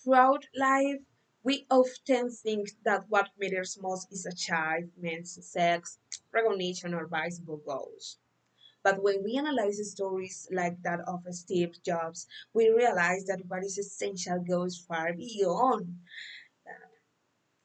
Throughout life, we often think that what matters most is achievements, success, recognition, or visible goals. But when we analyze stories like that of Steve Jobs, we realize that what is essential goes far beyond that.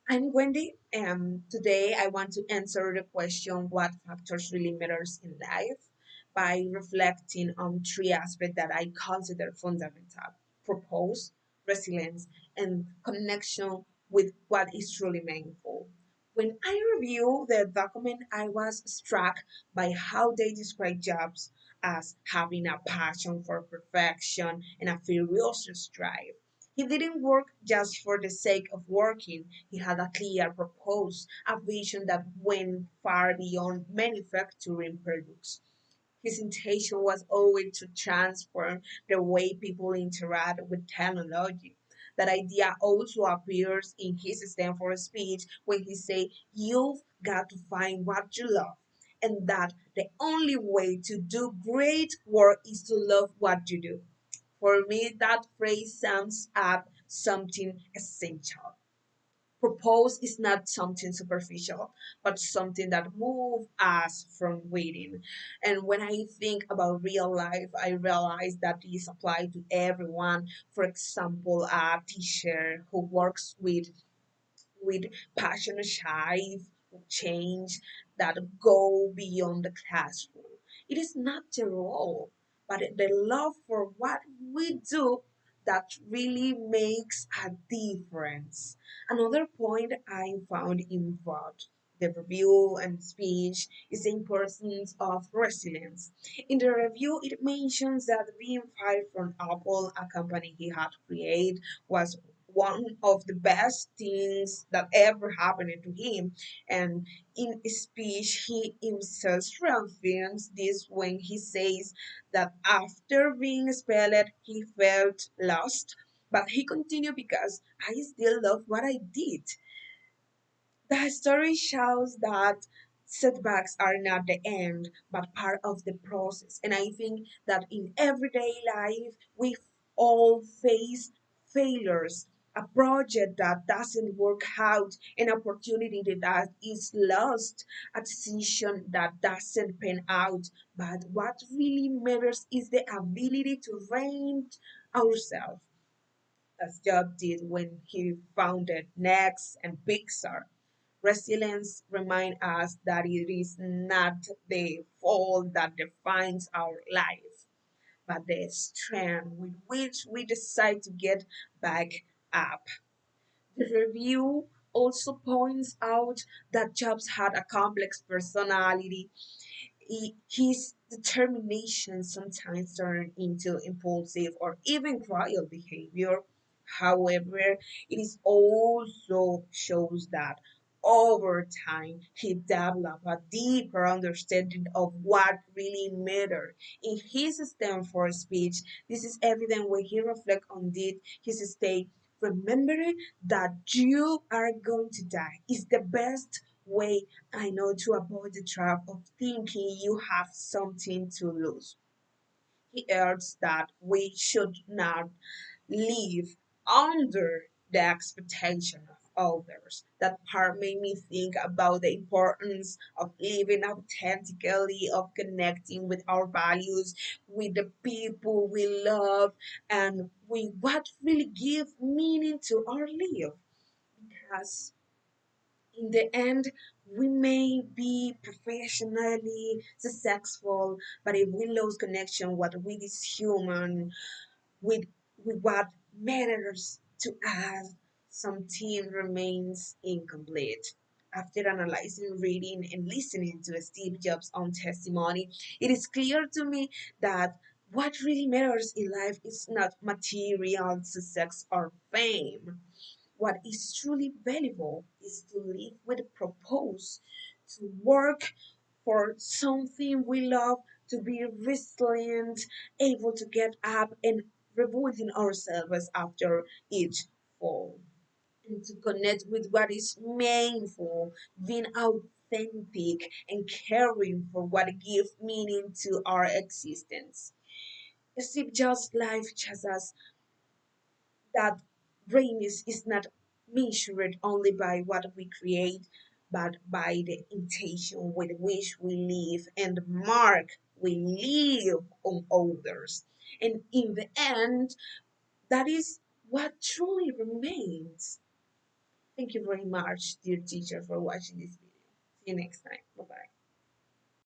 I'm Wendy, and today I want to answer the question what factors really matters in life by reflecting on three aspects that I consider fundamental: purpose, resilience, and connection with what is truly meaningful. When I review the document, I was struck by how they describe jobs as having a passion for perfection and a furious drive. He didn't work just for the sake of working. He had a clear purpose, a vision that went far beyond manufacturing products. His intention was always to transform the way people interact with technology. That idea also appears in his Stanford speech when he said, "You've got to find what you love," and that the only way to do great work is to love what you do. For me, that phrase sums up something essential. Purpose is not something superficial, but something that moves us from within. And when I think about real life, I realize that this applies to everyone. For example, a teacher who works with passion achieve change that go beyond the classroom. It is not the role, but the love for what we do that really makes a difference. Another point I found in both the review and speech is the importance of resilience. In the review, it mentions that being fired from Apple, a company he had created, was one of the best things that ever happened to him. And in a speech, he himself reaffirms this when he says that after being expelled, he felt lost, but he continued because I still love what I did. The story shows that setbacks are not the end, but part of the process. And I think that in everyday life, we all face failures. A project that doesn't work out, an opportunity that is lost, a decision that doesn't pan out. But what really matters is the ability to reinvent ourselves, as Job did when he founded Next and Pixar. Resilience reminds us that it is not the fall that defines our life, but the strength with which we decide to get back up. The review also points out that Jobs had a complex personality. His determination sometimes turned into impulsive or even cruel behavior. However, it is also shows that over time he developed a deeper understanding of what really mattered. In his Stanford speech, this is evident when he reflects on it. His state, remembering that you are going to die is the best way I know to avoid the trap of thinking you have something to lose. He urged that we should not live under the expectation of others. That part made me think about the importance of living authentically, of connecting with our values, with the people we love, and with what really give meaning to our life. Because in the end, we may be professionally successful, but if we lose connection what we is human with what matters to us, something remains incomplete. After analyzing, reading, and listening to Steve Jobs' own testimony, it is clear to me that what really matters in life is not material success or fame. What is truly valuable is to live with a purpose, to work for something we love, to be resilient, able to get up and rebuilding ourselves after each fall, and to connect with what is meaningful, being authentic, and caring for what gives meaning to our existence. Steve Jobs' life shows us that Greatness is not measured only by what we create, but by the intention with which we live and the mark we leave on others. And in the end, that is what truly remains. Thank you very much, dear teacher, for watching this video. See you next time. Bye bye.